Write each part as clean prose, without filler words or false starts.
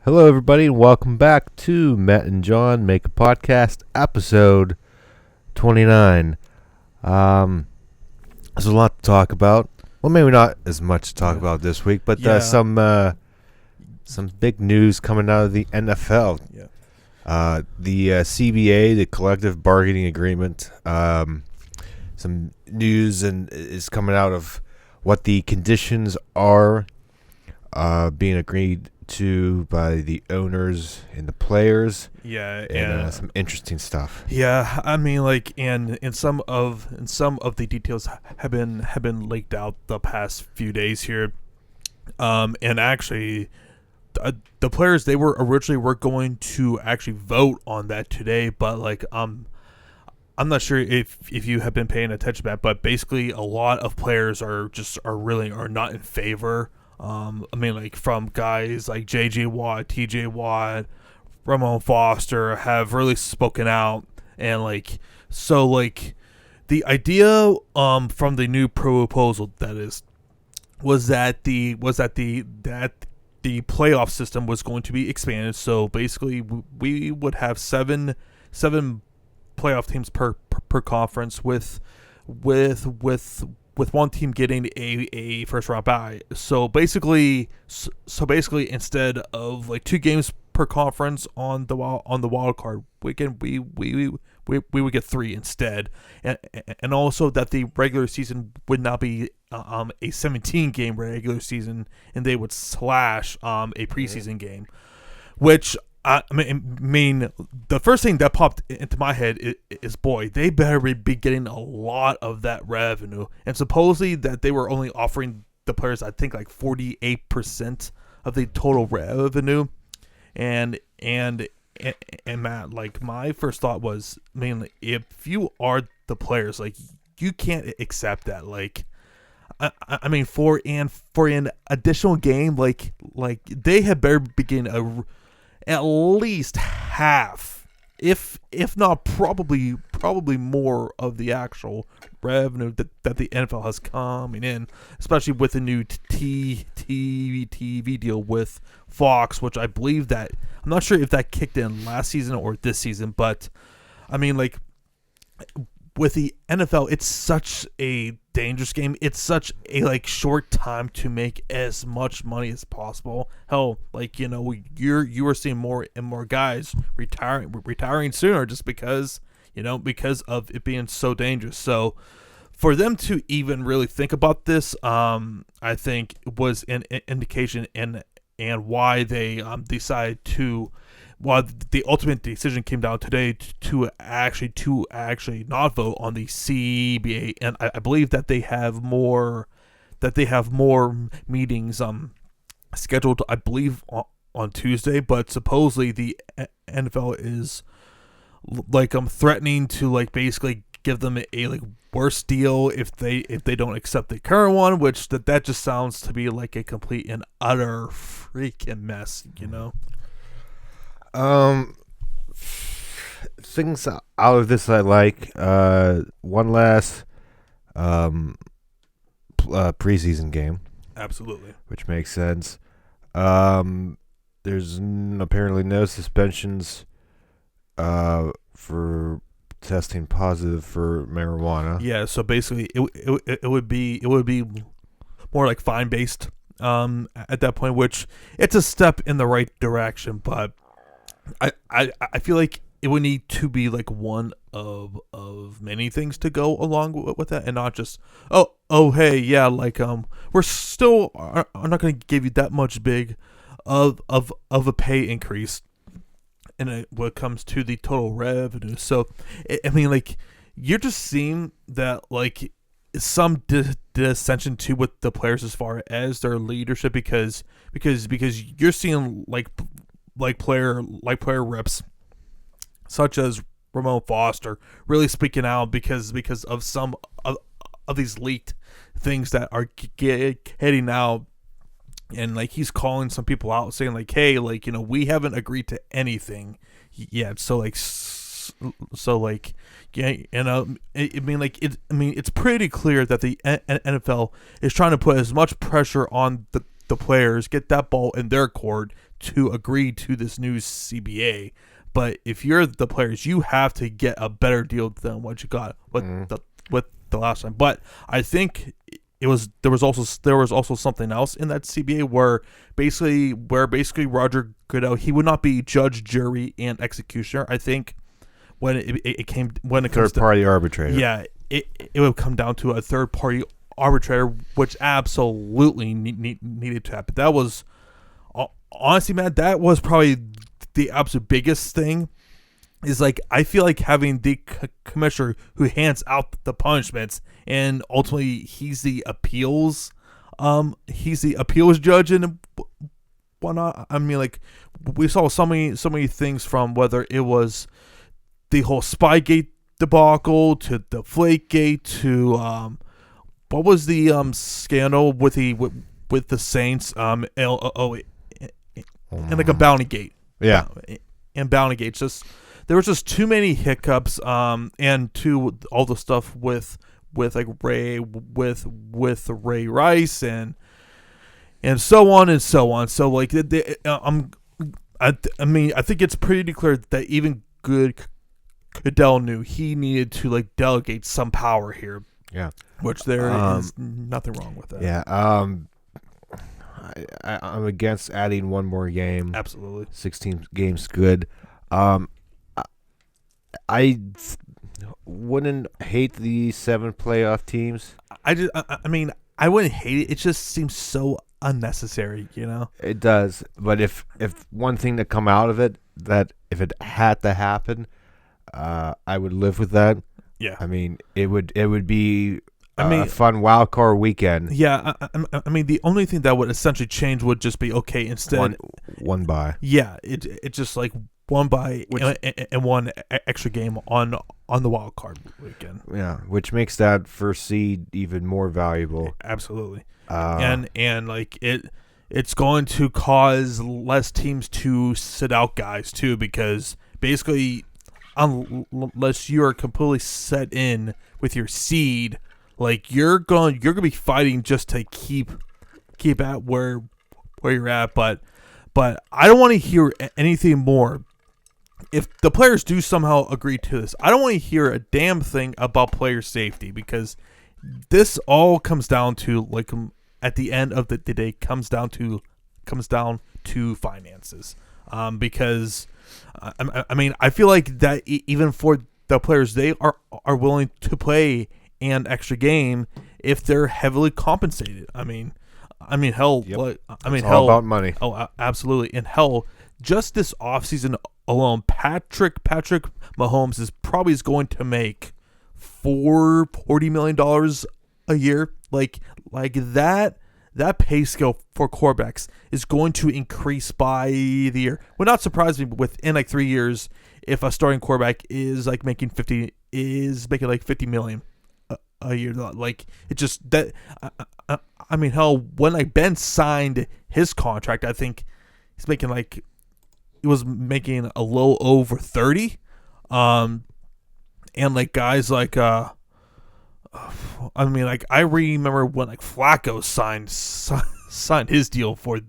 Hello, everybody, and welcome back to Matt and John Make a Podcast, episode 29. There's a lot to talk about. Well, maybe not as much to talk about this week, but some big news coming out of the NFL. Yeah. The CBA, the Collective Bargaining Agreement, some news is coming out of what the conditions are being agreed to by the owners and the players. Yeah, and some interesting stuff. Yeah, I mean, like, and some of the details have been leaked out the past few days here. And actually, the players, they were originally going to actually vote on that today, but like I'm not sure if you have been paying attention to that, but basically a lot of players are not in favor. I mean, like, from guys like J.J. Watt, T.J. Watt, Ramon Foster have really spoken out, and like, so like the idea from the new proposal, that is, was that the playoff system was going to be expanded. So basically, we would have seven playoff teams per conference, with one team getting a first round bye. So basically, instead of like 2 games per conference on the wild card weekend, we would get 3 instead, and also that the regular season would not be a 17 game regular season, and they would slash a preseason game, which I mean, the first thing that popped into my head is, boy, they better be getting a lot of that revenue. And supposedly that they were only offering the players, I think, like 48% of the total revenue. And Matt, like, my first thought was, I mean, if you are the players, like, you can't accept that. Like, I mean, for an additional game, like they had better begin at least half, if not probably more of the actual revenue that the NFL has coming in, especially with the new TV deal with Fox, which I believe that, I'm not sure if that kicked in last season or this season, but I mean, like, with the NFL, it's such a dangerous game. It's such a like short time to make as much money as possible. Hell, like, you know, you are seeing more and more guys retiring sooner, just because of it being so dangerous. So for them to even really think about this, I think was an indication and why they decided to. Well, the ultimate decision came down today to actually not vote on the CBA, and I believe that they have more meetings scheduled, I believe, on Tuesday. But supposedly the NFL is like threatening to like basically give them a like worse deal if they don't accept the current one, which that just sounds to be like a complete and utter freaking mess, you know. Things out of this I like. One last preseason game. Absolutely. Which makes sense. There's apparently no suspensions for testing positive for marijuana. Yeah, so basically it would be more like fine based at that point, which it's a step in the right direction, but I feel like it would need to be like one of many things to go along with that, and not just oh hey, yeah, like we're still I'm not going to give you that much big of a pay increase, and when it comes to the total revenue. So I mean, like, you're just seeing that like some dissension too with the players as far as their leadership, because you're seeing like player reps such as Ramon Foster really speaking out because of some of these leaked things that are heading out, and like he's calling some people out saying like, hey, like, you know, we haven't agreed to anything yet, so yeah, you know, I mean, like, it's pretty clear that the NFL is trying to put as much pressure on the players, get that ball in their court to agree to this new CBA. But if you're the players, you have to get a better deal than what you got with the last time. But I think there was also something else in that CBA where basically Roger Goodell, he would not be judge, jury, and executioner. I think when it comes third party arbitrator. Yeah, it would come down to a third party arbitrator, which absolutely needed to happen. That was honestly, man, that was probably the absolute biggest thing. Is like, I feel like having the commissioner who hands out the punishments, and ultimately he's the appeals judge and whatnot. I mean, like, we saw so many things, from whether it was the whole Spygate debacle to the Flakegate to what was the scandal with the Saints, and like a Bountygate. Yeah. And Bountygate, just there was just too many hiccups, and to all the stuff with like Ray Rice and so on and so on. So like, I mean, I think it's pretty clear that even Goodell knew he needed to like delegate some power here. Yeah, which there is nothing wrong with that. Yeah. I'm against adding one more game. Absolutely. 16 games good. I wouldn't hate the 7 playoff teams. I mean, I wouldn't hate it. It just seems so unnecessary, you know? It does. But if one thing to come out of it, that if it had to happen, I would live with that. Yeah. I mean, it would be a fun wild card weekend. Yeah, I mean, the only thing that would essentially change would just be, okay, instead one bye. Yeah, it just like one bye and one extra game on the wild card weekend. Yeah, which makes that first seed even more valuable. Absolutely. And like it's going to cause less teams to sit out guys too, because basically, unless you are completely set in with your seed, like you're gonna be fighting just to keep at where you're at. But I don't want to hear anything more. If the players do somehow agree to this, I don't want to hear a damn thing about player safety, because this all comes down to, like, at the end of the day, comes down to finances. Because I mean, I feel like that even for the players, they are willing to play an extra game if they're heavily compensated. I mean, hell, yep. It's all about money. Oh, absolutely. And hell, just this offseason alone, Patrick Mahomes is going to make $40 million a year. Like that pay scale for quarterbacks is going to increase by the year. Would not surprise me within like 3 years if a starting quarterback is like making like $50 million a year. Like, it just that. I mean, hell, when like Ben signed his contract, I think he was making a little over 30, and like guys like I mean, like, I remember when like Flacco signed his deal for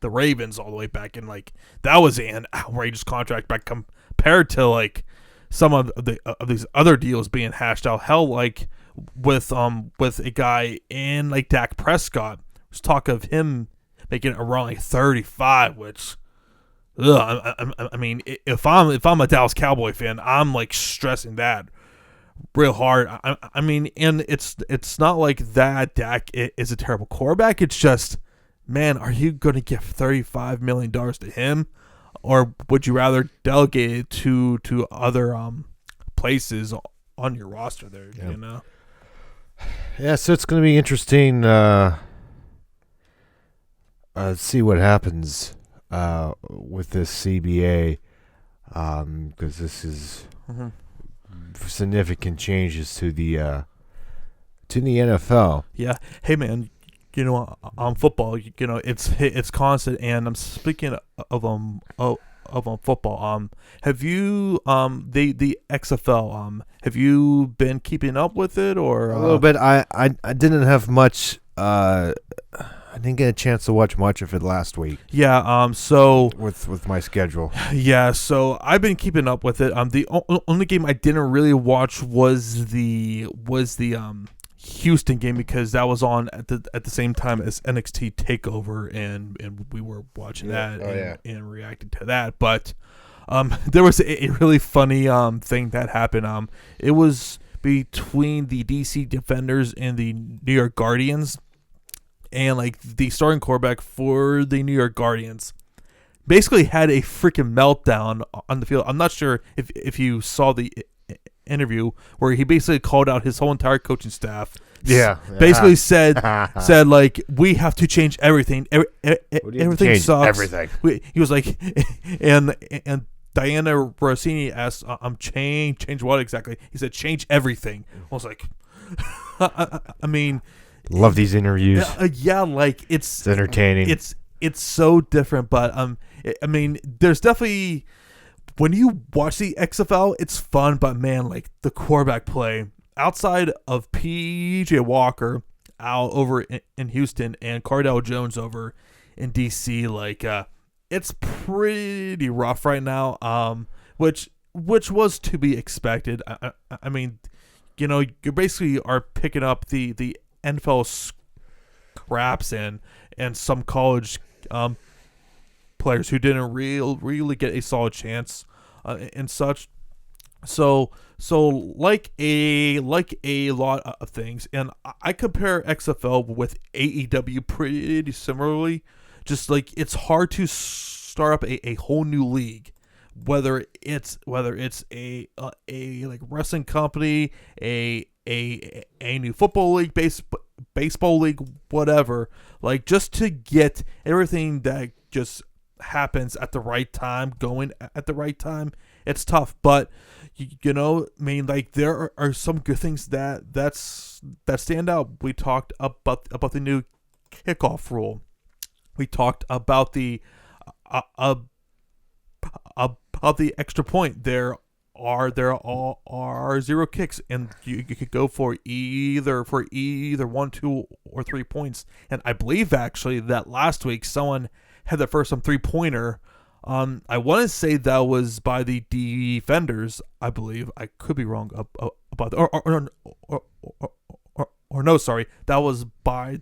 the Ravens all the way back, and like that was an outrageous contract back compared to like some of these other deals being hashed out. Hell, like with a guy in like Dak Prescott, there's talk of him making around like 35, which I mean, if I'm a Dallas Cowboy fan, I'm like stressing that real hard. I mean, and it's not like that Dak is a terrible quarterback. It's just, man, are you going to give $35 million to him, or would you rather delegate it to other places on your roster there? Yeah. You know. Yeah, so it's going to be interesting. See what happens with this CBA, because this is significant changes to the NFL. Yeah. Hey, man. You know, on football, you know, it's constant, and I'm speaking of football. Have you the XFL? Have you been keeping up with it, or a little bit? I didn't have much I didn't get a chance to watch much of it last week. Yeah. So with my schedule. Yeah. So I've been keeping up with it. The only game I didn't really watch was the Houston game, because that was on at the same time as NXT Takeover, and we were watching that and reacting to that. But there was a really funny thing that happened. It was between the DC Defenders and the New York Guardians, and like the starting quarterback for the New York Guardians basically had a freaking meltdown on the field. I'm not sure if you saw the interview where he basically called out his whole entire coaching staff. Yeah. Basically said like, we have to change everything. Everything sucks. Everything. He was like, and Diana Rossini asked, change what exactly? He said, change everything. I was like, I mean, love these interviews. Yeah, like it's entertaining. It's so different, but I mean, there's definitely, when you watch the XFL, it's fun, but man, like the quarterback play outside of PJ Walker out over in Houston and Cardell Jones over in DC, like it's pretty rough right now. Which was to be expected. I mean, you know, you basically are picking up the NFL scraps and some college players who didn't really get a solid chance and such. So like a lot of things, and I compare XFL with AEW pretty similarly. Just like, it's hard to start up a whole new league, whether it's a like wrestling company, a new football league, baseball league, whatever. Like, just to get everything that just happens at the right time going at the right time, it's tough. But you know, I mean, like, there are some good things that stand out. We talked about the new kickoff rule. We talked about the extra point. There are 0 kicks, and you could go for either 1, 2, or 3 points. And I believe actually that last week someone had their first 3-pointer. I want to say that was by the Defenders. I believe, I could be wrong about that. Or no, sorry, that was by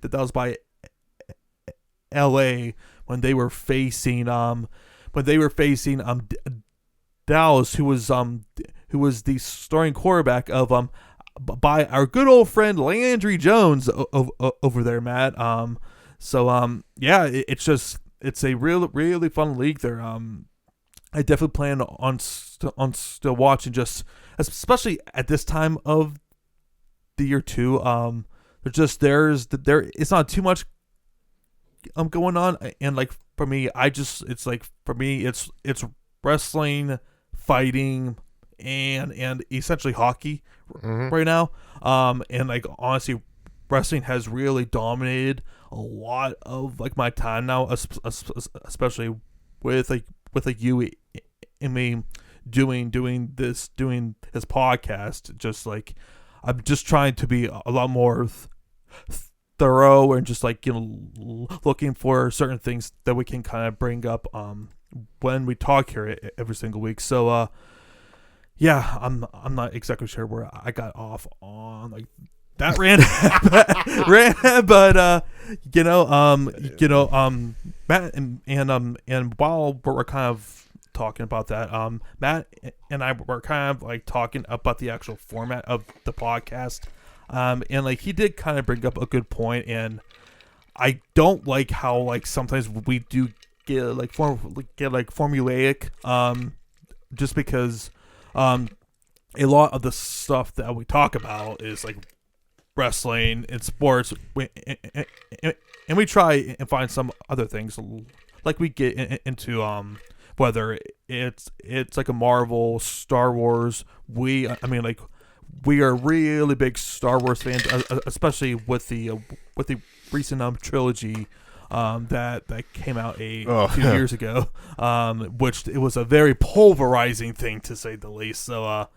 LA when they were facing Dallas, who was the starting quarterback of by our good old friend Landry Jones over there, Matt. Yeah, it's a really fun league there. I definitely plan on still watching, just especially at this time of the year too. It's not too much going on, and like for me, it's wrestling, fighting, and essentially hockey right now. And like, honestly, wrestling has really dominated a lot of like my time now, especially with you and me doing this podcast. Just like, I'm just trying to be a lot more thorough, and just like, you know, looking for certain things that we can kind of bring up when we talk here every single week. So yeah, I'm not exactly sure where I got off on like that rant, but Matt and while we're kind of talking about that, Matt and I were kind of like talking about the actual format of the podcast. And like, he did kind of bring up a good point, and I don't like how like sometimes we do get like formulaic, just because a lot of the stuff that we talk about is like wrestling and sports, and we try and find some other things, like we get into whether it's like a Marvel, Star Wars. We are really big Star Wars fans, especially with the recent trilogy that came out a few years ago, which it was a very pulverizing thing, to say the least. So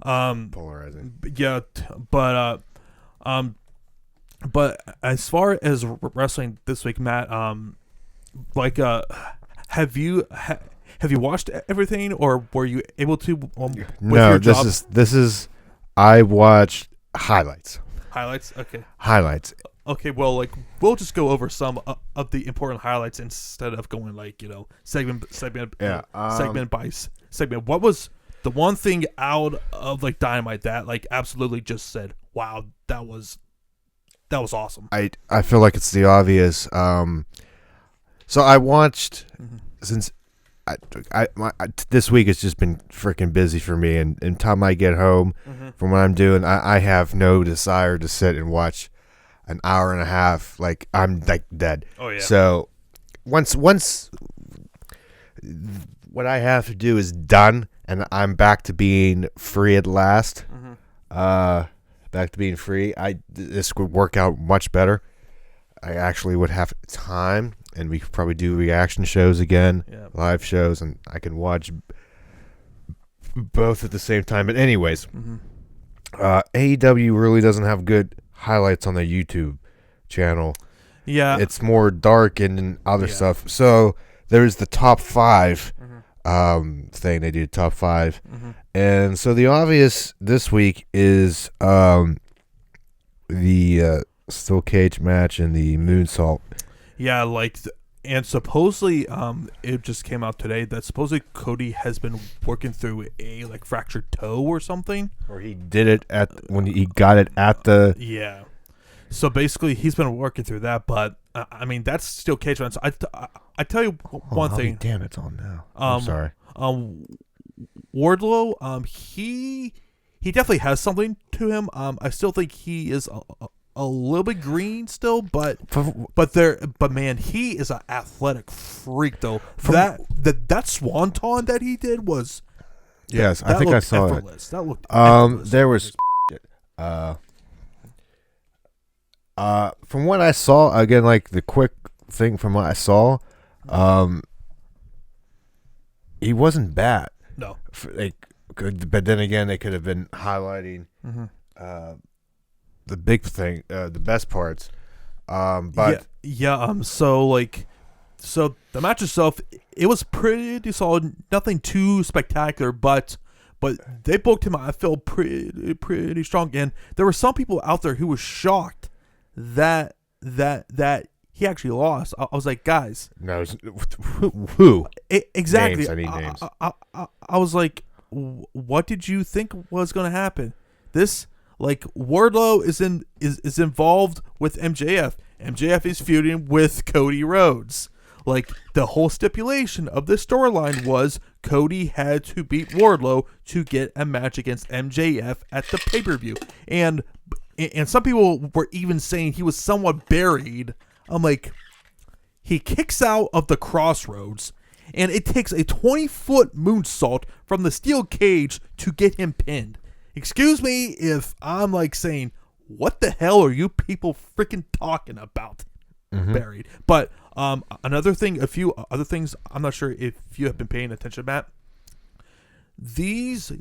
polarizing. Yeah, but But as far as wrestling this week, Matt, like, have you have you watched everything, or were you able to? With No, your this job? is. I watched highlights. Highlights. Okay. Highlights. Okay. Well, like, we'll just go over some of the important highlights instead of going, like, segment Yeah. segment by segment. What was the one thing out of, like, Dynamite that, like, absolutely just said, "Wow, that was awesome." I feel like it's the obvious. So I watched since this week has just been freaking busy for me, and time I get home from what I'm doing, I have no desire to sit and watch an hour and a half. Like, I'm like dead. Oh yeah. So once what I have to do is done, and I'm back to being free at last. Back to being free. This would work out much better. I actually would have time, and we could probably do reaction shows again, live shows, and I can watch both at the same time. But anyways, AEW really doesn't have good highlights on their YouTube channel. Yeah. It's more dark and other stuff. So there's the top 5 thing. They do top 5. And so the obvious this week is the steel cage match and the moonsault. Yeah, like, and supposedly, it just came out today that supposedly Cody has been working through a, like, fractured toe or something. Or he did it when he got it at the. Yeah. So basically, he's been working through that, but I mean, that's steel cage match. I tell you one thing. Damn, it's on now. I'm sorry. Wardlow, he definitely has something to him. I still think he is a little bit green still, but man, he is an athletic freak though. That swanton that he did was yes, I think I saw effortless. That looked effortless. There was from what I saw, again, like the quick thing from what I saw, he wasn't bad. No. But then again, they could have been highlighting the big thing, the best parts. But so the match itself, it was pretty solid. Nothing too spectacular, but they booked him, I feel, pretty strong. And there were some people out there who were shocked that he actually lost. I was like, guys, no, who? Exactly. Names, I need names. I was like, what did you think was going to happen? This, like, Wardlow is involved with MJF. MJF is feuding with Cody Rhodes. Like, the whole stipulation of this storyline was Cody had to beat Wardlow to get a match against MJF at the pay-per-view. And some people were even saying he was somewhat buried. I'm like, he kicks out of the crossroads, and it takes a 20-foot moonsault from the steel cage to get him pinned. Excuse me if I'm, like, saying, what the hell are you people freaking talking about? Buried. But another thing, a few other things, I'm not sure if you have been paying attention, Matt. These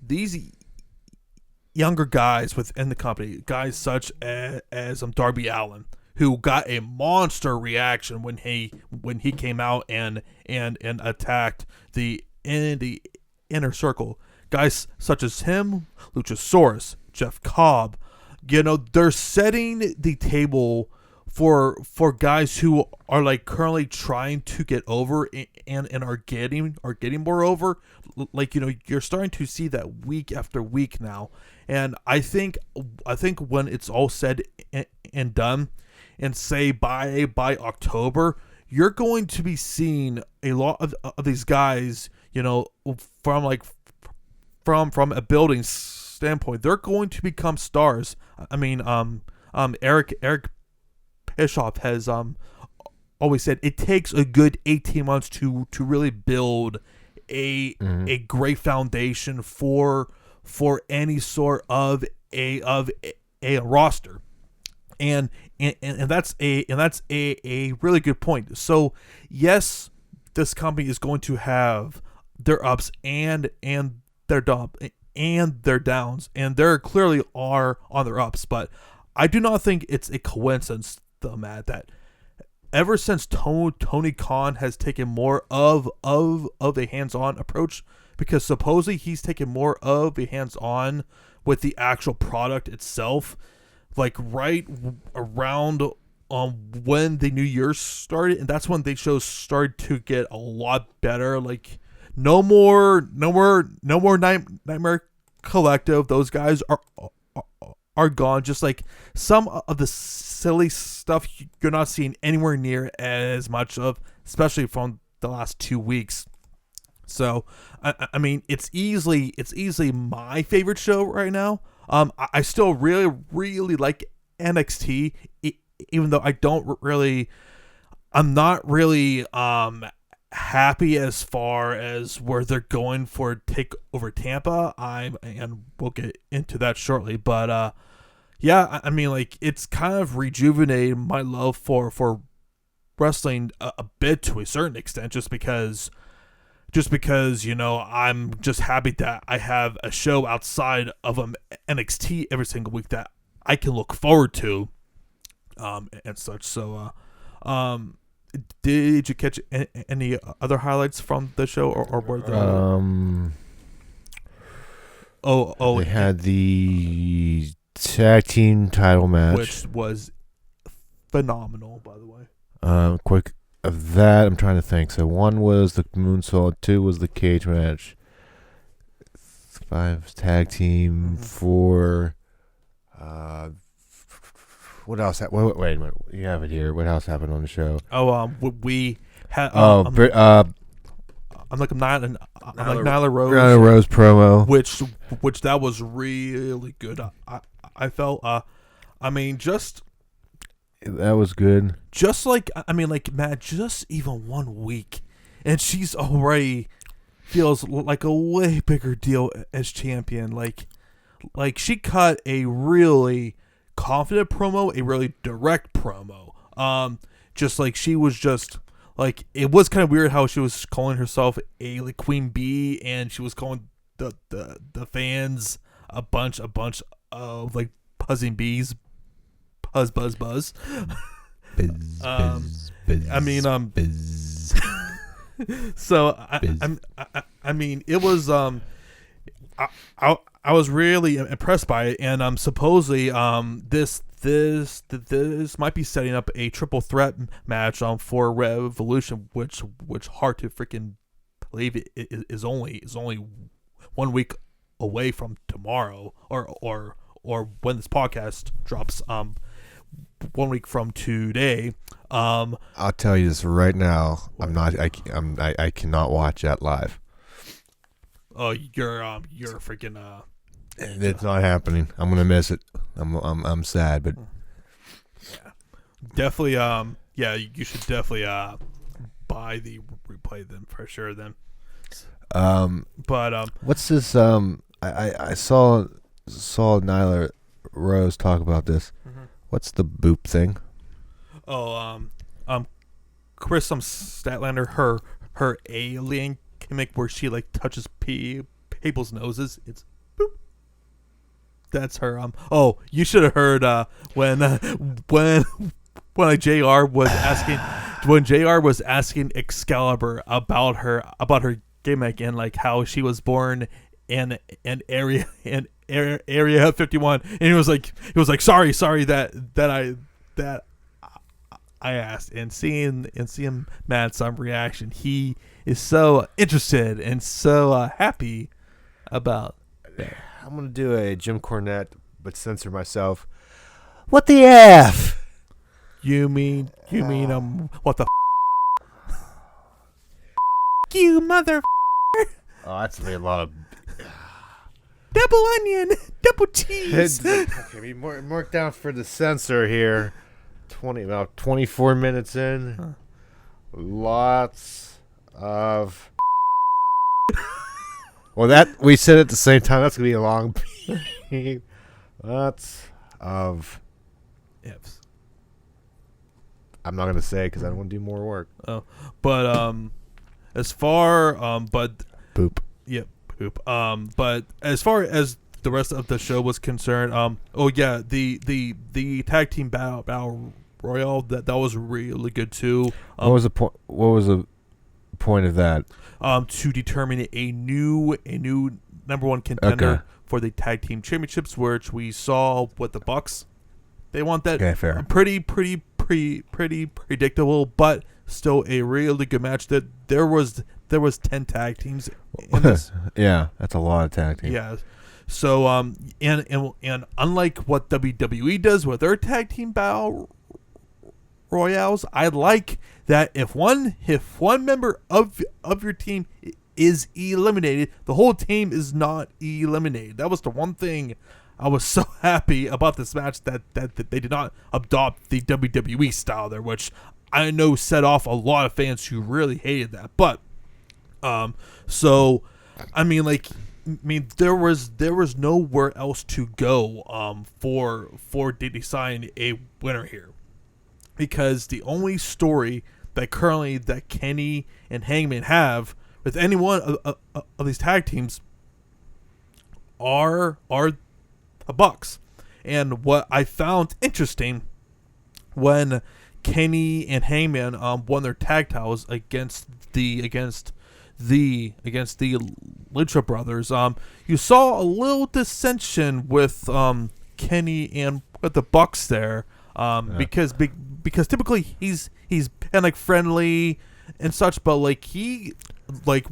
younger guys within the company, guys such as Darby Allin, who got a monster reaction when he came out and attacked the inner circle. Guys such as him, Luchasaurus, Jeff Cobb, they're setting the table for guys who are, like, currently trying to get over and are getting more over. Like, you're starting to see that week after week now. And I think when it's all said and done, and say by October, you're going to be seeing a lot of these guys, from a building standpoint, they're going to become stars. I mean, Eric Bischoff has always said it takes a good 18 months to really build a great foundation for any sort of a roster. And that's a really good point. So yes, this company is going to have their ups and their downs, and there clearly are on their ups. But I do not think it's a coincidence, though, Matt, that ever since Tony Khan has taken more of a hands-on approach, because supposedly he's taken more of a hands-on with the actual product itself, like right around when the New Year started, and that's when the shows started to get a lot better. Like no more Nightmare Collective. Those guys are gone. Just like some of the silly stuff you're not seeing anywhere near as much of, especially from the last 2 weeks. So I mean, it's easily my favorite show right now. I still really like NXT, even though I'm not really happy as far as where they're going for Takeover Tampa. And we'll get into that shortly. But yeah, I mean, like, it's kind of rejuvenated my love for wrestling a bit to a certain extent, just because I'm just happy that I have a show outside of NXT every single week that I can look forward to, and such. So did you catch any other highlights from the show, or were there they had the tag team title match, which was phenomenal, by the way. Quick of that, I'm trying to think. So 1 was the moonsault, 2 was the cage match, 5 was tag team, 4. What else? Wait a minute. You have it here. What else happened on the show? We had. I'm like Nyla Rose. Nyla Rose promo, which that was really good. I felt. I mean, just. That was good. Just like, I mean, like, Matt, just even 1 week, and she's already feels like a way bigger deal as champion. Like she cut a really confident promo, a really direct promo. Just like she was just like, it was kind of weird how she was calling herself a like Queen Bee, and she was calling the fans a bunch of like buzzing bees. Buzz. Biz, I mean, biz. So I mean, it was I was really impressed by it, and supposedly this might be setting up a triple threat match for Revolution, which hard to freaking believe it is only 1 week away from tomorrow, or when this podcast drops. 1 week from today. I'll tell you this right now. I cannot watch that live. Oh, you're freaking. It's not happening. I'm gonna miss it. I'm sad, but yeah, definitely. Yeah, you should definitely buy the replay then for sure. Then. But what's this? I saw Nyla Rose talk about this. Mm-hmm. What's the boop thing? Oh, Chris Statlander, her alien gimmick where she like touches people's noses. It's boop. That's her. Oh, you should have heard when JR was asking Excalibur about her gimmick, and like how she was born in area 51, and he was like sorry that I asked, and seeing Matt's reaction, he is so interested and so happy about that. I'm gonna do a Jim Cornette but censor myself. What the F? You mean what the you mother Oh, that's a lot of double onion, double cheese. Okay, mark down for the censor here. About 24 minutes in. Huh. Lots of. Well, that we said at the same time. That's gonna be a long. Lots of ifs. I'm not gonna say because I don't want to do more work. Oh, but as far Boop. Yep. Poop. But as far as the rest of the show was concerned, the tag team battle royale that was really good too. What was the point? What was the point of that? To determine a new number one contender for the tag team championships, which we saw with the Bucks. They want that. Okay, fair. Pretty predictable, but still a really good match. That there was 10 tag teams in this. Yeah, that's a lot of tag teams. Yeah. So and unlike what WWE does with their tag team battle royales, I like that if one member of your team is eliminated, the whole team is not eliminated. That was the one thing I was so happy about this match, that they did not adopt the WWE style there, which I know set off a lot of fans who really hated that. But so I mean there was nowhere else to go for deciding a winner here, because the only story that currently that Kenny and Hangman have with any one of these tag teams are the Bucks. And what I found interesting, when Kenny and Hangman won their tag titles against the Lucha Brothers, you saw a little dissension with Kenny and with the Bucks there, because typically he's been like friendly and such, but like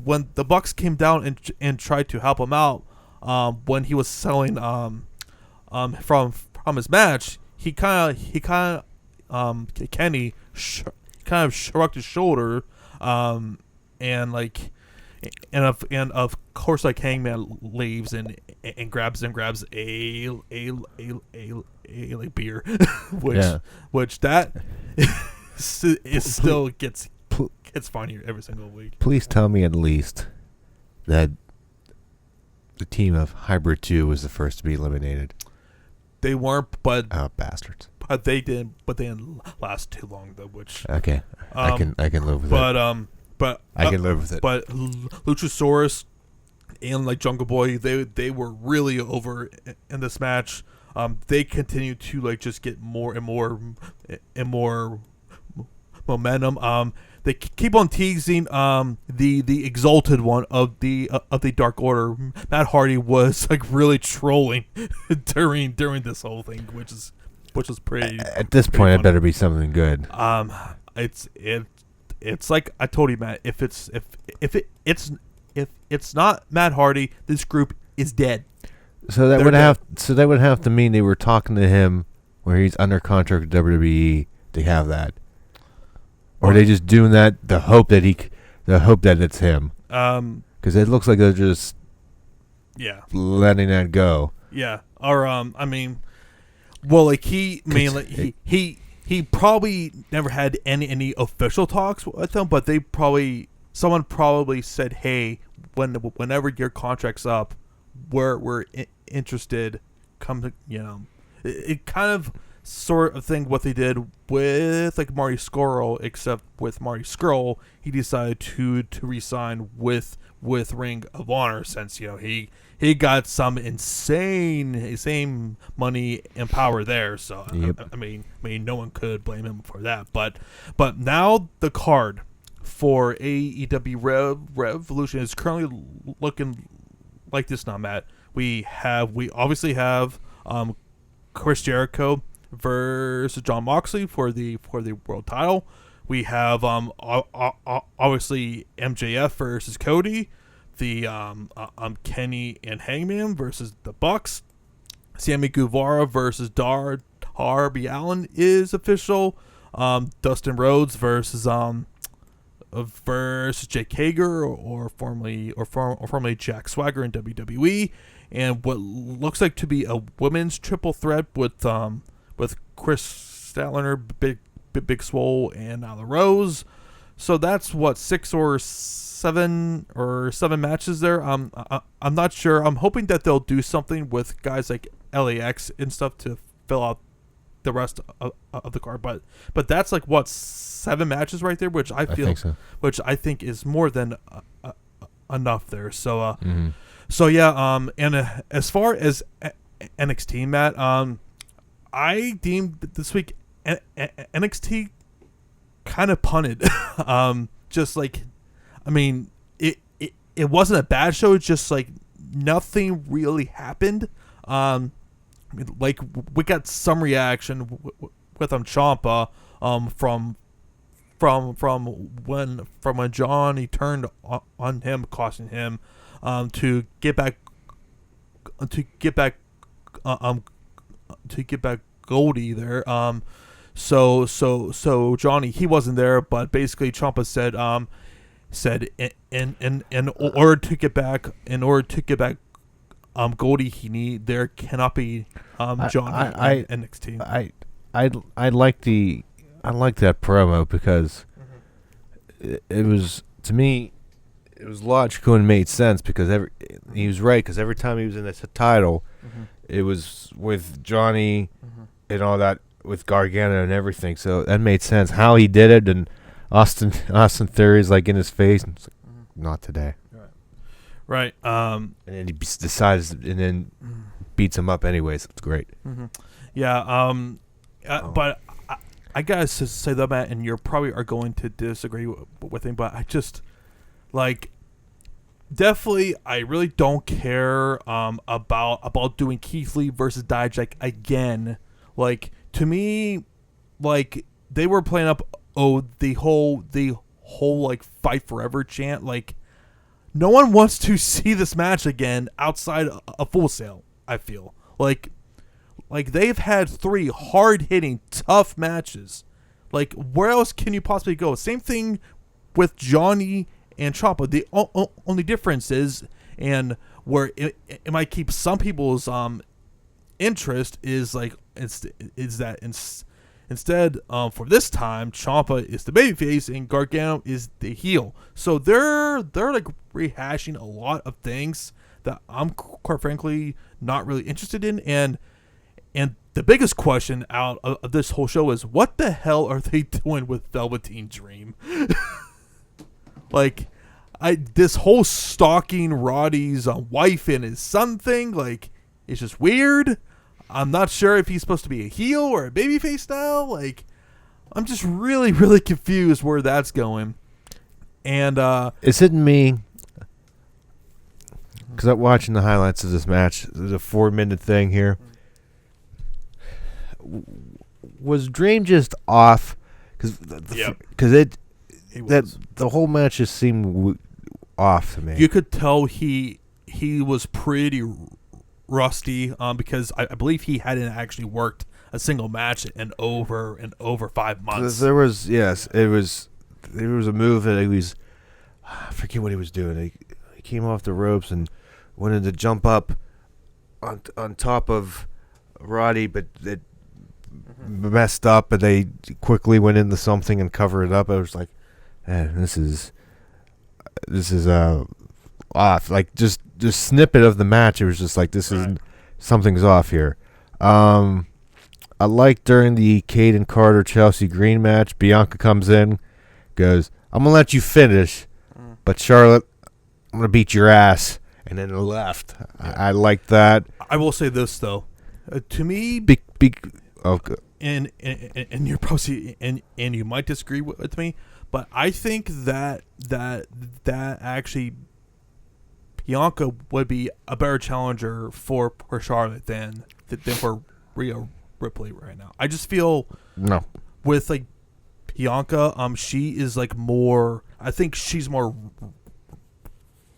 when the Bucks came down and tried to help him out when he was selling from his match, Kenny kind of shrugged his shoulder, and of course like Hangman leaves and grabs a like beer, which that is still gets funnier every single week. Please tell me at least that the team of Hybrid 2 was the first to be eliminated. They weren't, but bastards. But they didn't last too long though. Which okay, I can live with it. But I can live with it. But Luchasaurus and like Jungle Boy, they were really over in this match. They continue to like just get more and more momentum. They keep on teasing the exalted one of the Dark Order. Matt Hardy was like really trolling during this whole thing, which was pretty. At this point, funny. It better be something good. It's like I told you, Matt. If it's not Matt Hardy, this group is dead. So that would have to mean they were talking to him where he's under contract with WWE to have that. Or are they just doing that the hope that it's him? Because it looks like they're just letting that go. Yeah. Or I mean, well, like he probably never had any official talks with them, but someone probably said, hey, whenever your contract's up, we're interested. Come to, it kind of sort of thing what they did with like Marty Scurll, except with Marty Scurll, he decided to re-sign with Ring of Honor, since he got some insane money and power there. So yep. I mean no one could blame him for that. But now the card for AEW Revolution is currently looking like this now, Matt. We obviously have Chris Jericho versus Jon Moxley for the world title. We have obviously MJF versus Cody. The Kenny and Hangman versus the Bucks. Sammy Guevara versus Darby Allin is official. Dustin Rhodes versus Jake Hager or formerly Jack Swagger in WWE, and what looks like to be a women's triple threat with Chris Statlander, Big Swole, and Nyla Rose. So that's what 6 or 7 matches there. I'm not sure. I'm hoping that they'll do something with guys like LAX and stuff to fill out the rest of the card. But that's like what 7 matches right there, which I think is more than enough there. So yeah, and as far as NXT, Matt, I deemed this week NXT kind of punted. Just like, I mean, it wasn't a bad show. It's just like nothing really happened. Like we got some reaction with Ciampa from when Johnny turned on him, costing him to get back Goldie there. So Johnny, he wasn't there, but basically Ciampa said in order to get back Goldie, there cannot be Johnny in NXT. I like that promo because it was, to me, it was logical and made sense because he was right, because every time he was in the title, it was with Johnny and all that, with Gargano and everything. So that made sense how he did it, and Austin Theory's like in his face, and it's like, not today. Right. And then he decides, and then beats him up anyways. It's great. Yeah. But I gotta say that, Matt, and you probably are going to disagree with me, but I just like, definitely, I really don't care about doing Keith Lee versus Dijak again. Like, to me, like, they were playing up the whole like fight forever chant. Like, no one wants to see this match again outside a Full Sail, I feel. Like they've had 3 hard-hitting, tough matches. Like, where else can you possibly go? Same thing with Johnny and Ciampa. The only difference is, and where it might keep some people's interest, is like instead for this time, Ciampa is the babyface and Gargano is the heel. So they're like rehashing a lot of things that I'm quite frankly not really interested in, and the biggest question out of this whole show is, what the hell are they doing with Velveteen Dream? Like, this whole stalking Roddy's wife and his son thing, like, it's just weird. I'm not sure if he's supposed to be a heel or a babyface now. Like, I'm just really, really confused where that's going. And it's hitting me because I'm watching the highlights of this match. There's a 4-minute thing here. Was Dream just off? Because the whole match just seemed off to me. You could tell he was pretty rusty, because I believe he hadn't actually worked a single match in over 5 months. There was a move that he was, I forget what he was doing. He came off the ropes and wanted to jump up on top of Roddy, but it messed up, and they quickly went into something and covered it up. I was like, man, this is off. Like, just snippet of the match, it was just like, this is something's off here. I like during the Caden Carter Chelsea Green match, Bianca comes in, goes, I'm gonna let you finish, but Charlotte, I'm gonna beat your ass, and then left. I like that. I will say this though, to me, okay. And you're probably and you might disagree with me, but I think that actually Bianca would be a better challenger for Charlotte than for Rhea Ripley right now. I just feel with like Bianca, she is like more. I think she's more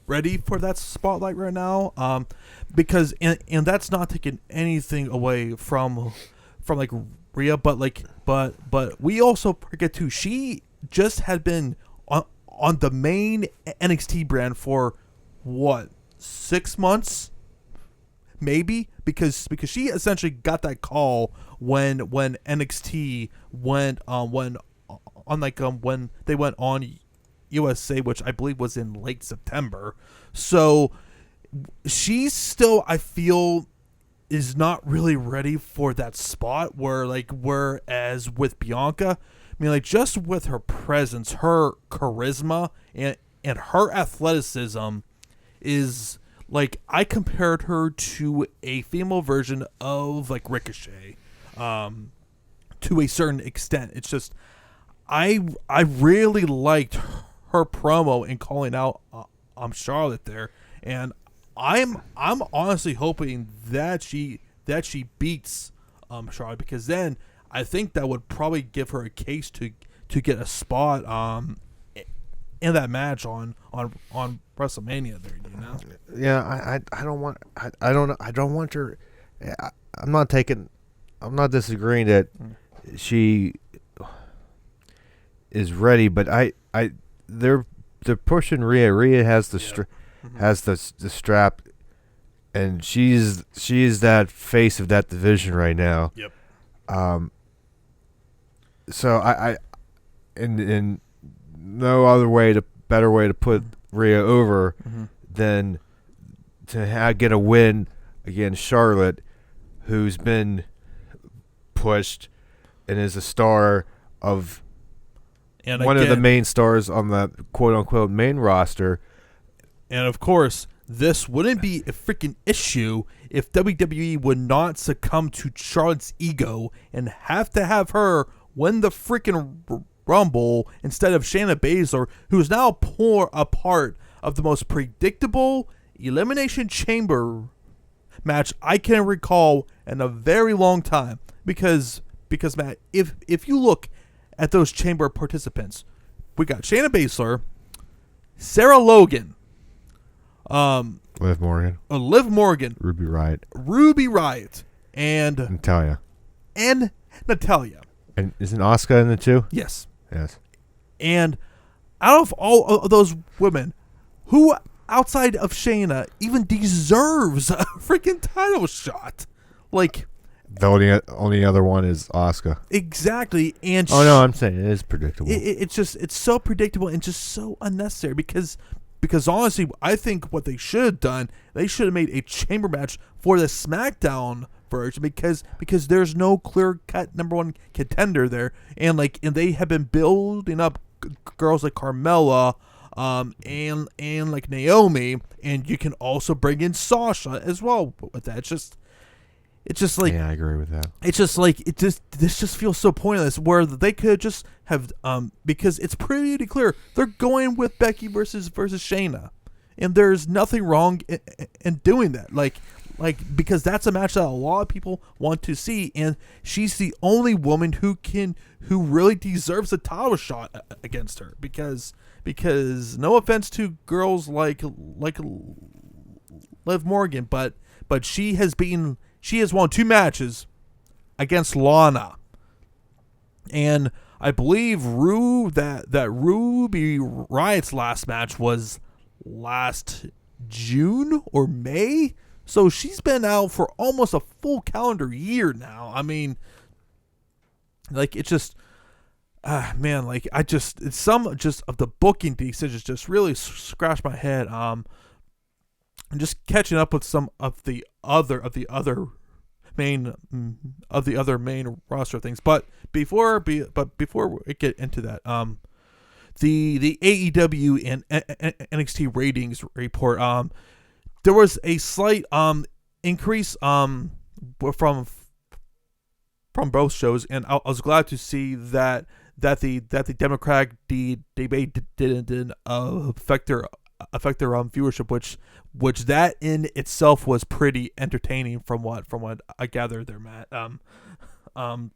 ready for that spotlight right now. Because and that's not taking anything away from like Rhea, but we also forget too, she just had been on the main NXT brand for what, 6 months maybe, because she essentially got that call when NXT went when they went on USA, which I believe was in late September. So she's still, I feel, is not really ready for that spot whereas with Bianca, I mean, like, just with her presence, her charisma, and her athleticism, is like I compared her to a female version of like Ricochet, to a certain extent. It's just I really liked her promo and calling out Charlotte there, and I'm honestly hoping that she beats Charlotte, because then I think that would probably give her a case to get a spot in that match on WrestleMania there, you know. Yeah, I don't want her. I'm not disagreeing that she is ready, but they're pushing Rhea. Rhea has the has the strap, and she's that face of that division right now. Yep. So I in no other better way to put Rhea over than to get a win against Charlotte, who's been pushed and is a star of one of the main stars on the quote-unquote main roster. And of course, this wouldn't be a freaking issue if WWE would not succumb to Charlotte's ego and have to have her win the freaking Rumble instead of Shayna Baszler, who is now a part of the most predictable Elimination Chamber match I can recall in a very long time. Because Matt, if you look at those Chamber participants, we got Shayna Baszler, Sarah Logan, Liv Morgan, Ruby Riott, and Natalya. And isn't Asuka in the two? Yes. And out of all of those women, who outside of Shayna even deserves a freaking title shot? Like, the only other one is Asuka. Exactly. And I'm saying it is predictable. It's so predictable and just so unnecessary because honestly, I think what they should have done, they should have made a chamber match for the SmackDown version, because there's no clear cut number one contender there, and they have been building up girls like Carmella, and like Naomi, and you can also bring in Sasha as well with that. It's just like, yeah, I agree with that. It's just like this just feels so pointless. Where they could just have because it's pretty clear they're going with Becky versus Shayna, and there's nothing wrong in doing that. Like because that's a match that a lot of people want to see, and she's the only woman who really deserves a title shot against her. Because no offense to girls like Liv Morgan, but she has won 2 matches against Lana. And I believe that Ruby Riott's last match was last June or May. So she's been out for almost a full calendar year now. I mean, like, it's just, man, like, some just of the booking decisions just really scratch my head. I'm just catching up with some of the other main roster things. But before we get into that, the AEW and NXT ratings report, there was a slight increase from both shows, and I was glad to see that the Democratic debate didn't affect their viewership, which that in itself was pretty entertaining from what I gathered there, Matt. From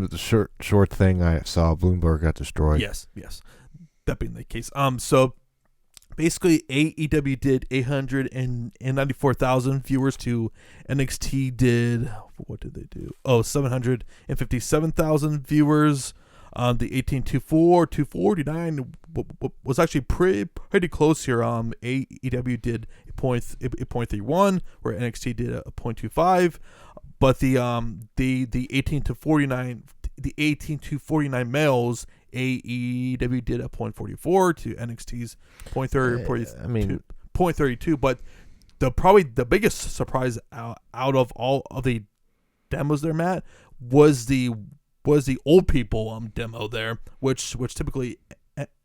the short thing I saw, Bloomberg got destroyed. Yes. That being the case, so basically AEW did 894,000 viewers to NXT did, what did they do? 757,000 viewers. The 18-249 was actually pretty close here. AEW did a 0.31, where NXT did a 0.25, but the 18-49 males, AEW did a 0.44 to NXT's 0.32. But probably the biggest surprise out of all of the demos there, Matt, was the old people demo there, which typically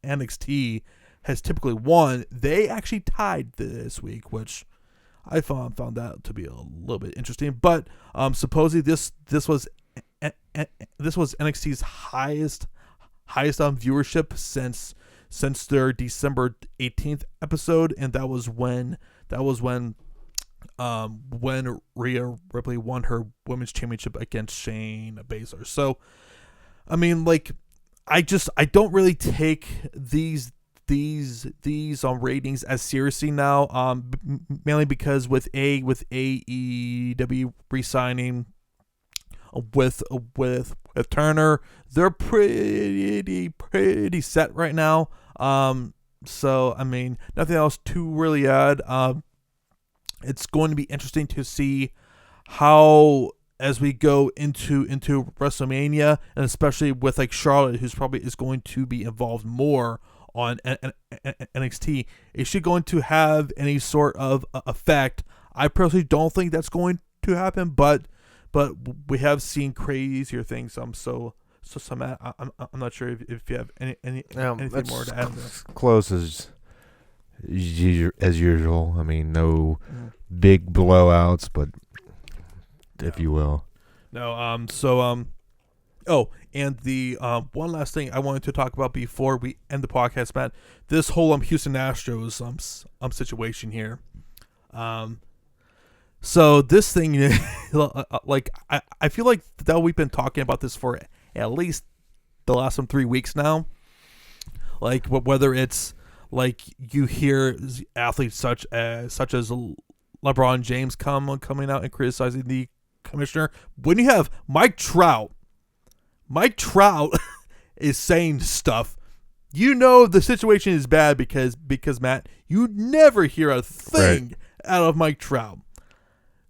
NXT has typically won, they actually tied this week, which I found that to be a little bit interesting. But supposedly this was NXT's highest viewership since their December 18th episode, and that was when Rhea Ripley won her women's championship against Shayna Baszler. So, I mean, like, I don't really take these ratings as seriously now, mainly because with AEW re-signing with Turner, they're pretty set right now. So I mean, nothing else to really add. It's going to be interesting to see how, as we go into WrestleMania, and especially with like Charlotte, who's probably is going to be involved more on NXT, is she going to have any sort of effect? I personally don't think that's going to happen, but we have seen crazier things. So Matt, I'm not sure if you have anything more to add there. Close as usual. I mean, no big blowouts, but if you will. No. Oh, and the one last thing I wanted to talk about before we end the podcast, Matt. This whole Houston Astros situation here. So this thing, like I feel like that we've been talking about this for at least the last 3 weeks now. Like whether it's like you hear athletes such as LeBron James coming out and criticizing the commissioner, when you have Mike Trout is saying stuff, you know the situation is bad because Matt, you never hear a thing out of Mike Trout.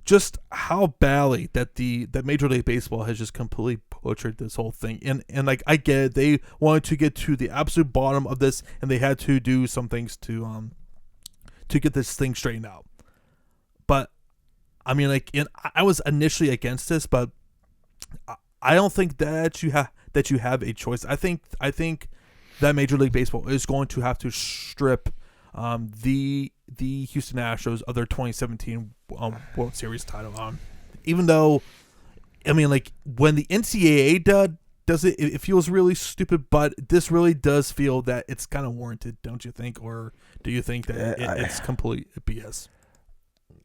Just how badly that Major League Baseball has just completely butchered this whole thing, and like I get it, they wanted to get to the absolute bottom of this, and they had to do some things to get this thing straightened out. But I mean, like, I was initially against this, but I don't think that you have a choice. I think that Major League Baseball is going to have to strip the Houston Astros of their 2017 World Series title. Even though, I mean, like, when the NCAA does it, it feels really stupid, but this really does feel that it's kind of warranted, don't you think? Or do you think that it's complete BS?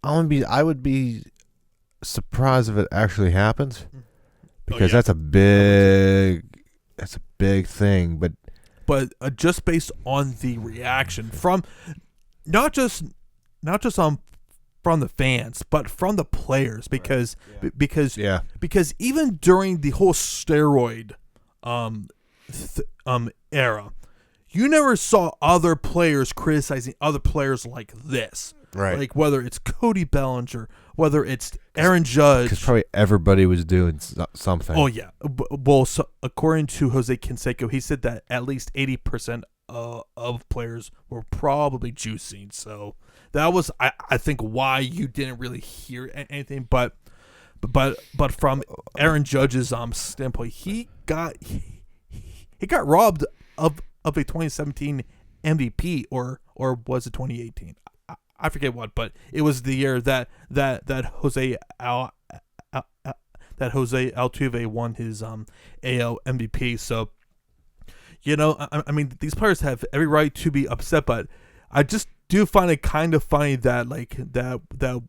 I would be surprised if it actually happens, because that's a big thing. But just based on the reaction from not just from the fans, but from the players, because even during the whole steroid era, you never saw other players criticizing other players like this. Right. Like whether it's Cody Bellinger, whether it's Aaron Judge. Because probably everybody was doing something. Oh, yeah. Well, so according to Jose Canseco, he said that at least 80% of players were probably juicing. So that was, I think, why you didn't really hear anything. But from Aaron Judge's standpoint, he got robbed of a 2017 MVP, or was it 2018? I forget what, but it was the year that Jose Altuve won his AL MVP. So, you know, I mean, these players have every right to be upset, but I just do find it kind of funny that that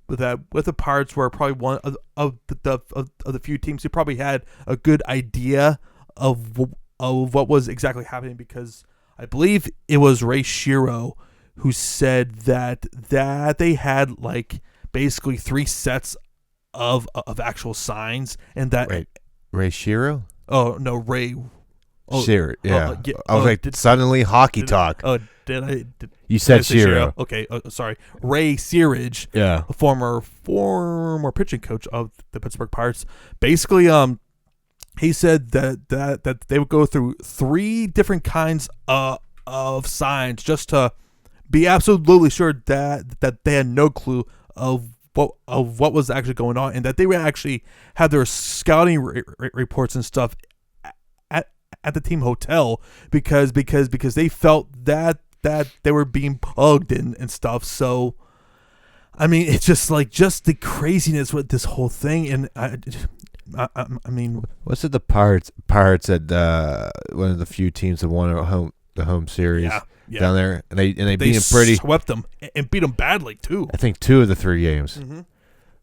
with the Pirates were probably one of the few teams who probably had a good idea of what was exactly happening, because I believe it was Ray Shiro who said that they had like basically 3 sets of actual signs, and that Ray Shiro? Oh no, Ray. Oh, Shiro, yeah. I was like, suddenly hockey talk. You said Shiro. Okay, sorry. Ray Searage, yeah, a former pitching coach of the Pittsburgh Pirates. Basically, he said that they would go through 3 different kinds of signs just to be absolutely sure that they had no clue of what was actually going on, and that they would actually have their scouting reports and stuff at the team hotel, because they felt that that they were being bugged and stuff. So, I mean, it's just the craziness with this whole thing. And I mean, what's it? The Pirates at one of the few teams that won the home series down there, and they beat them swept them and beat them badly too. I think 2 of the 3 games,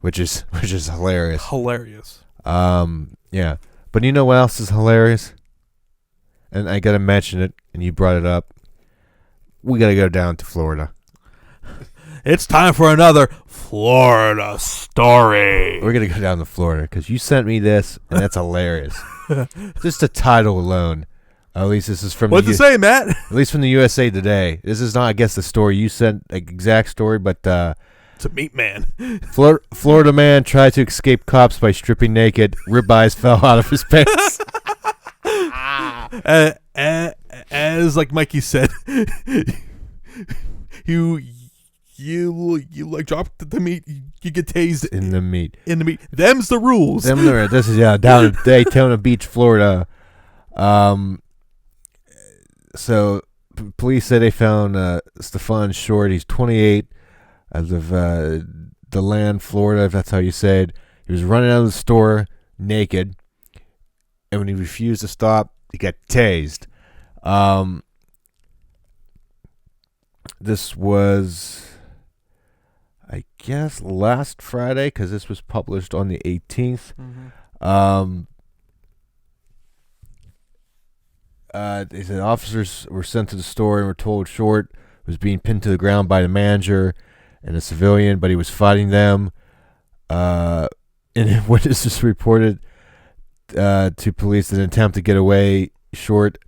which is hilarious. Yeah. But you know what else is hilarious? And I gotta mention it, and you brought it up. We gotta go down to Florida. It's time for another Florida story. We're gonna go down to Florida because you sent me this, and that's hilarious. Just the title alone. At least this is from. What'd you say, Matt? At least from the USA Today. This is not, I guess, the story you sent, like, exact story, but it's a meat man. Florida man tried to escape cops by stripping naked. Ribeyes fell out of his pants. As like Mikey said, you like drop the meat, you get tased in the meat. Them's the rules. This is down in Daytona Beach, Florida. So police say they found Stefan Short. He's 28, out of DeLand, Florida, if that's how you say it. He was running out of the store naked, and when he refused to stop, he got tased. This was, I guess, last Friday, because this was published on the 18th. They said officers were sent to the store and were told Short was being pinned to the ground by the manager and a civilian, but he was fighting them. And witnesses reported to police that an attempt to get away, Short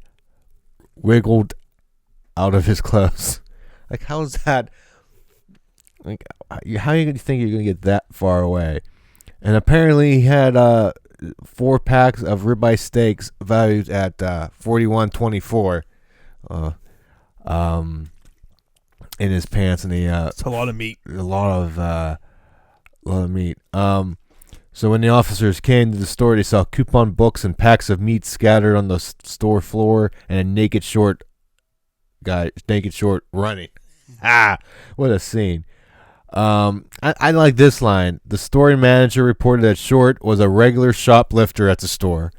wiggled out of his clothes. Like, how is that? Like, how do you think you're going to get that far away? And apparently he had 4 packs of ribeye steaks valued at $41.24 in his pants, and it's a lot of meat. A lot of meat. So when the officers came to the store, they saw coupon books and packs of meat scattered on the store floor, and a naked Short running. What a scene. I like this line. The store manager reported that Short was a regular shoplifter at the store,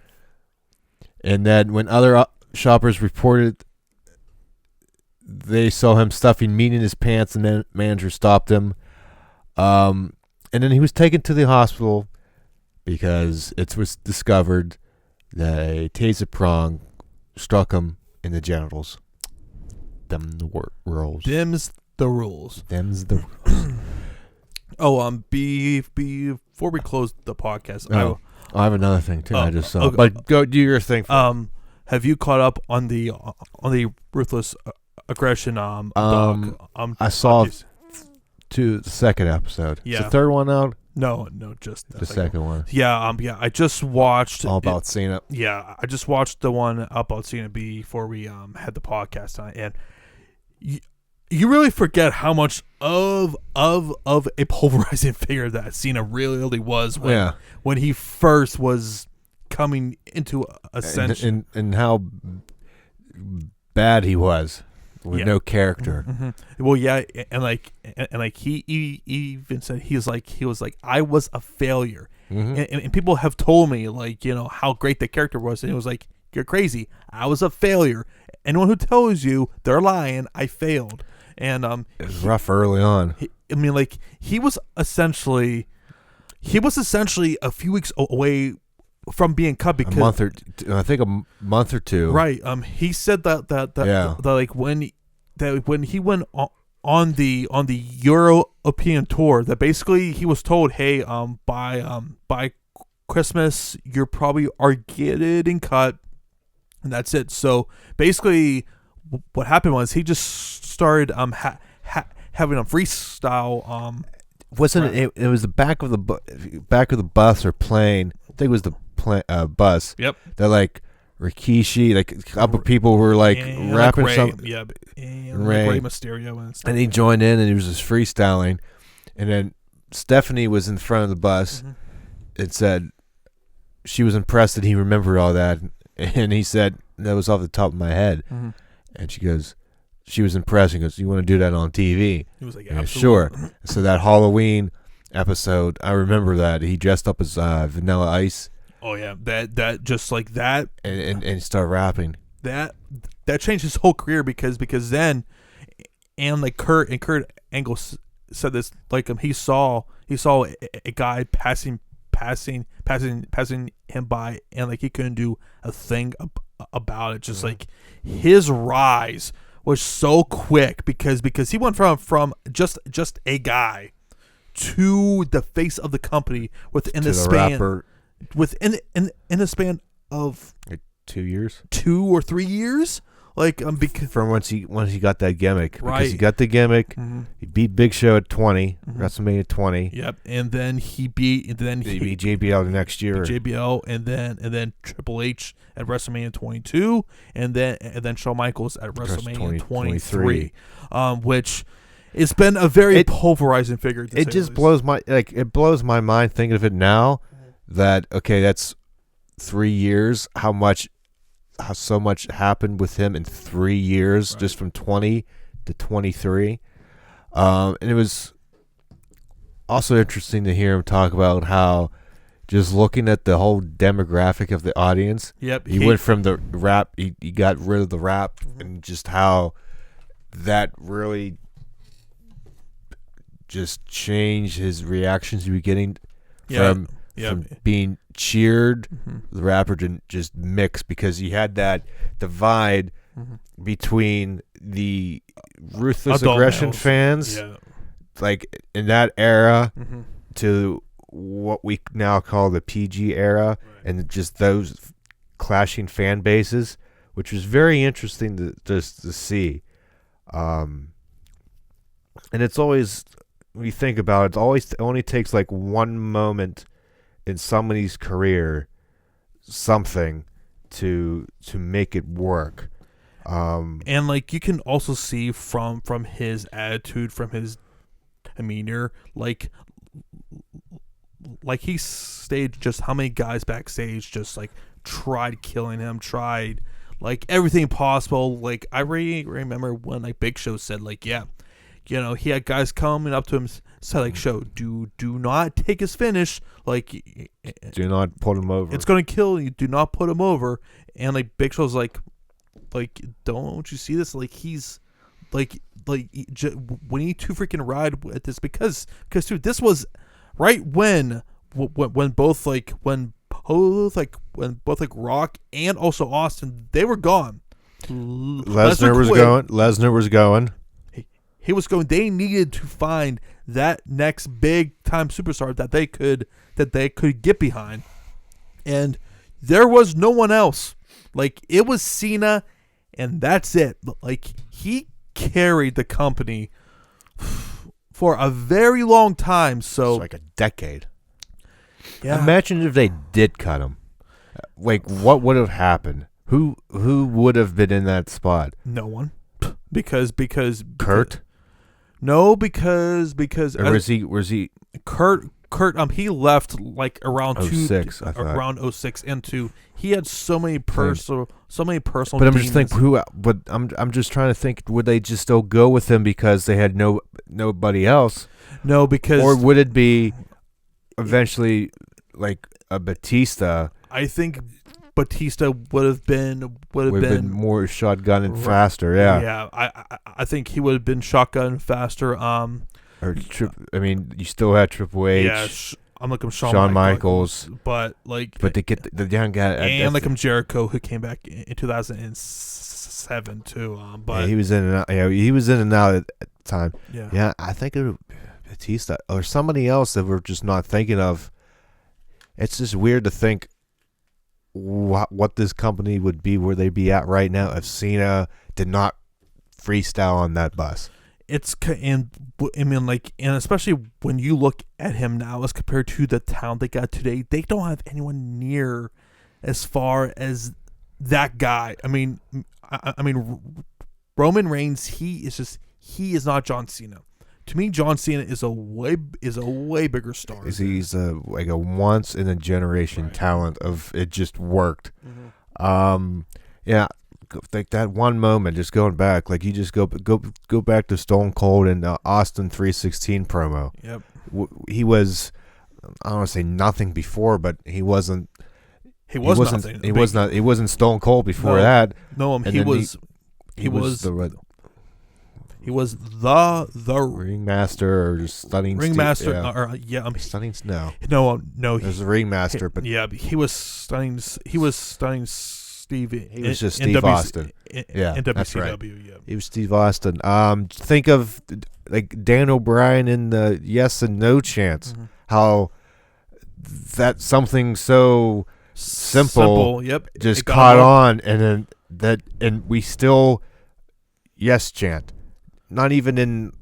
and that when other shoppers reported they saw him stuffing meat in his pants, and then manager stopped him. And then he was taken to the hospital because it was discovered that a taser prong struck him in the genitals. Them's the rules. Them's the rules. Before we close the podcast, I have another thing too. I just saw, okay. But go do your thing. Have you caught up on the ruthless aggression? Doc? I saw the second episode. Yeah. Is the third one out? No, just the second one. Yeah, I just watched All About Seeing It. Yeah, I just watched the one About Seeing It before we had the podcast tonight, and you really forget how much of a pulverizing figure that Cena really was when he first was coming into ascension, and how bad he was with no character. Mm-hmm. Well, yeah, and he even said he was like I was a failure, and people have told me how great the character was, and it was like, you're crazy. I was a failure. Anyone who tells you, they're lying. I failed. And it was rough early on. He was essentially a few weeks away from being cut because a month or two. Right. He said that when he went on the European tour, that basically he was told, hey, by Christmas you probably are getting cut, and that's it. So basically, what happened was he just started having a freestyle. Wasn't it? It was the back of the bus or plane. I think it was the bus. Yep. That Rikishi, a couple people were rapping something. Yeah, and Rey Mysterio and stuff. And he joined in, and he was just freestyling. And then Stephanie was in front of the bus and said she was impressed that he remembered all that. And he said, that was off the top of my head. And she goes, she was impressed. He goes, "You want to do that on TV?" He was like, Yeah, absolutely. sure. So that Halloween episode, I remember that he dressed up as Vanilla Ice. Oh yeah, that just like that, and start rapping. That changed his whole career because then, and like Kurt Angle said this, like he saw a guy passing him by, and like he couldn't do a thing about it. Just like his rise was so quick because he went from just a guy to the face of the company within the span rapper. Within in the span of Like 2 years, 2 or 3 years, like because from once he got that gimmick, Right. because he got the gimmick, he beat Big Show at 20, Mhm. WrestleMania 20. Yep, and then he beat He beat JBL the next year. JBL, and then Triple H at WrestleMania 22, and then Shawn Michaels at WrestleMania 23, which it's been a very pulverizing figure. It just blows my mind thinking of it now. That okay, that's 3 years. How so much happened with him in 3 years, Right. just from 20 to 23. And it was also interesting to hear him talk about how, just looking at the whole demographic of the audience, Yep, he went from the rap, he got rid of the rap, and just how that really just changed his reactions he was getting from being cheered, the rapper didn't just mix, because he had that divide between the ruthless Adult aggression males. fans, like in that era, to what we now call the PG era, and just those clashing fan bases, which was very interesting to see. And it's always, when you think about it, it only takes like one moment in somebody's career, something to make it work. And like you can also see from his attitude, from his demeanor, like he staged just how many guys backstage just like tried killing him, tried like everything possible. Like I really remember when like Big Show said like, yeah, you know, he had guys coming up to him, said like, "Show, do not take his finish. Like, do not put him over. It's gonna kill you. Do not put him over." And like Big Show's like, don't you see this? Like he's we need to freaking ride with this because dude, this was right when both Rock and also Austin, they were gone. Lesnar was going. He was going. They needed to find that next big time superstar that they could get behind, and there was no one else. Like it was Cena, and that's it. Like he carried the company for a very long time. So it's like a decade. Yeah. Imagine if they did cut him. Like what would have happened? Who would have been in that spot? No one, because Kurt. No, because Or was he Kurt he left like around 06, around 06 into he had so many personal But I'm just thinking I'm just trying to think, would they just still go with him because they had nobody else? No, because or would it be eventually like a Batista? I think Batista would have been more shotgun and faster. Yeah. I think he would have been shotgun faster. You still had Triple H. Yeah, I'm looking Shawn Michaels, but they get the young guy, and like Jericho, who came back in 2007 too. But he was in and out. Yeah, he was in and out at the time. Yeah. I think it was Batista or somebody else that we're just not thinking of. It's just weird to think what this company would be, where they'd be at right now if Cena did not freestyle on that bus. And especially when you look at him now as compared to the talent they got today, they don't have anyone near as far as that guy. I mean, Roman Reigns, he is not John Cena. To me, John Cena is a way bigger star. He's like a once in a generation talent of it just worked. Mm-hmm. Yeah, like that one moment, just going back, like you just go back to Stone Cold and Austin 316 promo. Yep. He was, I don't want to say nothing before, but he wasn't. He wasn't nothing. He was not. He wasn't Stone Cold before No, that. No, he was. He was the ringmaster or just stunning ringmaster. Stunning. No, no. He was the ringmaster, but yeah, he was stunning. He was stunning Steve. He was just Steve Austin. Yeah, in WCW. That's right. Yeah. He was Steve Austin. Think of like Dan O'Brien in the Yes and No chants. Mm-hmm. How that something so simple yep, just caught on, and then we still yes chant. Not even in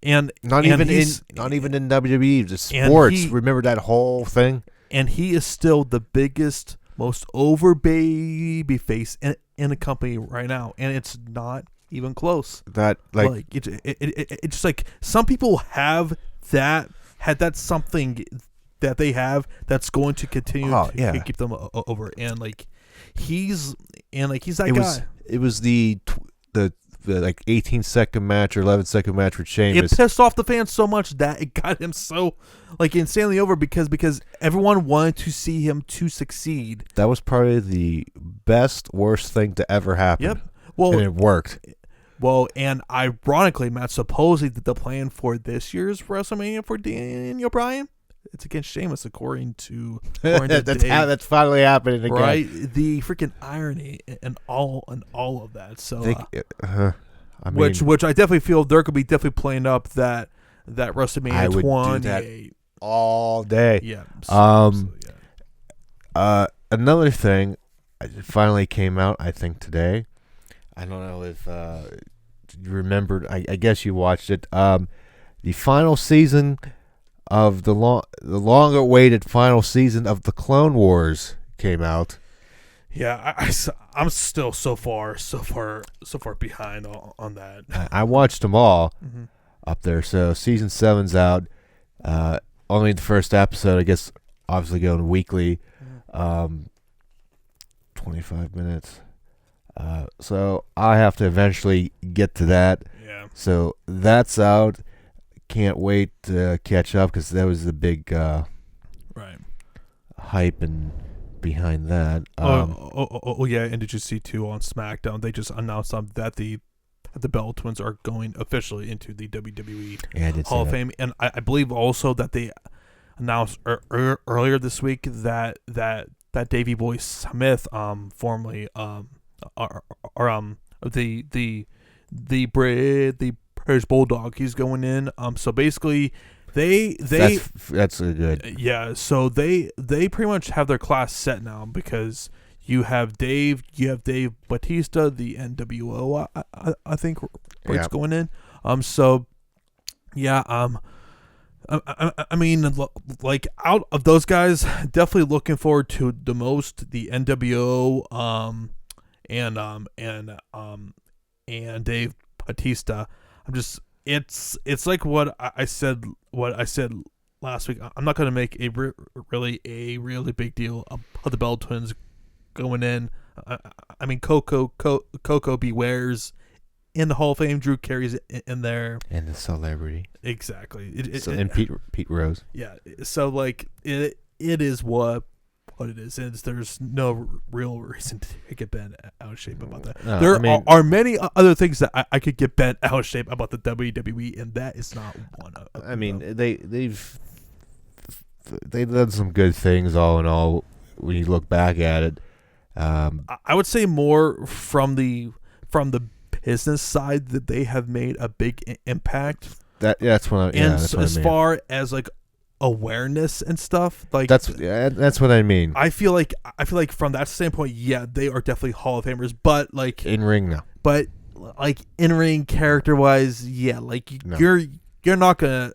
not even in WWE, just sports. Remember that whole thing? And he is still the biggest, most over baby face in the company right now, and it's not even close. That it's just like some people had that something that they have that's going to continue to keep them over, and he's that guy. It was the 18-second match or 11-second match with Sheamus. It pissed off the fans so much that it got him so insanely over because everyone wanted to see him to succeed. That was probably the worst thing to ever happen. Yep. Well, and it worked. Well, and ironically, Matt, supposedly the plan for this year's WrestleMania for Daniel Bryan, it's against Sheamus, according to that's finally happening again. Right? The freaking irony and all of that. So, which I definitely feel they're gonna be definitely playing up that WrestleMania 28 all day. Yeah. Another thing, it finally came out. I think today. I don't know if you remembered. I guess you watched it. The final season of the long-awaited final season of the Clone Wars came out. Yeah, I'm still so far behind on that. I watched them all up there. So season 7's out. Only the first episode, I guess, obviously going weekly. 25 minutes. So I have to eventually get to that. Yeah. So that's out. Can't wait to catch up because that was the big hype and behind that. Yeah, and did you see too on SmackDown? They just announced that the Bell Twins are going officially into the WWE Hall of Fame, and I believe also that they announced earlier this week that Davey Boy Smith, formerly the British Bulldog, he's going in. So basically, that's a good. Yeah, so they pretty much have their class set now because you have Dave Bautista, the NWO, I think, Breaks going in. So yeah, I mean, like out of those guys, definitely looking forward to the most the NWO, and Dave Bautista. It's like what I said last week. I'm not going to make a really big deal of the Bell Twins going in. I mean, Coco Beware's in the Hall of Fame. Drew Carey's in there, and the celebrity. Exactly. And Pete Rose. Yeah. So it is what it is, and there's no real reason to get bent out of shape about that. No, there are many other things that I could get bent out of shape about the WWE, and that is not one of them. I mean, they've done some good things all in all when you look back at it. I would say more from the business side that they have made a big impact. That's what as far as awareness and stuff, that's what I mean. I feel like from that standpoint, they are definitely Hall of Famers, but in ring now. But in ring character wise, no. You're not gonna,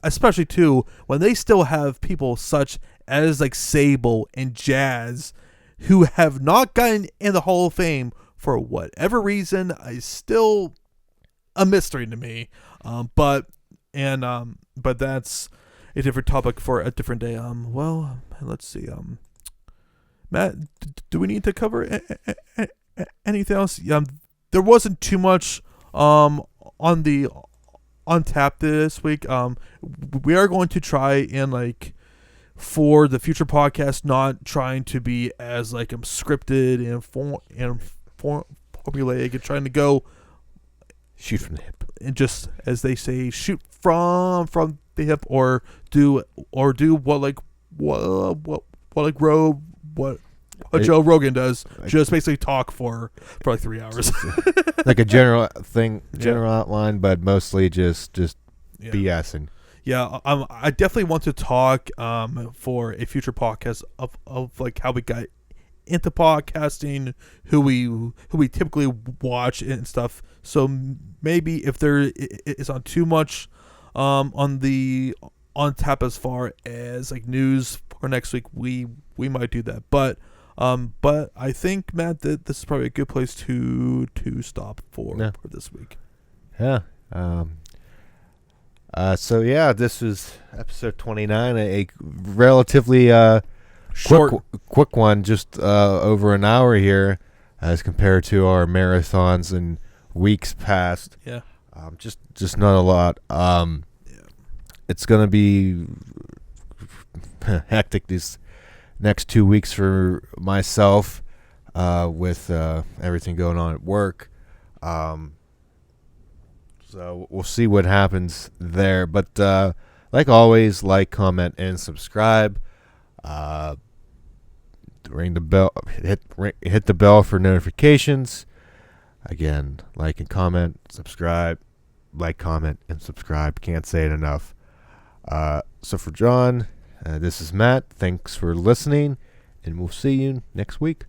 especially too when they still have people such as Sable and Jazz who have not gotten in the Hall of Fame for whatever reason. Is still a mystery to me. But that's a different topic for a different day. Well, let's see. Matt, do we need to cover anything else? There wasn't too much on the on tap this week. We are going to try and like for the future podcast, not trying to be as like scripted and formulaic, and trying to go shoot from the hip, and just as they say, shoot from the hip, or do what Joe Rogan does, just basically talk for like 3 hours, like a general outline, but mostly just BSing. Yeah, I definitely want to talk for a future podcast of like how we got into podcasting, who we typically watch and stuff. So maybe if there is not too much on tap as far as like news for next week, we might do that. But I think, Matt, that this is probably a good place to stop for this week. Yeah. So yeah, this is episode 29, a relatively quick one, just over an hour here, as compared to our marathons in weeks past. Yeah. Just not a lot. It's gonna be hectic these next 2 weeks for myself, with everything going on at work. So we'll see what happens there. But like always, like, comment, and subscribe. Ring the bell. Hit the bell for notifications. Again, like and comment, subscribe. Like, comment, and subscribe. Can't say it enough. So for John, this is Matt. Thanks for listening, and we'll see you next week.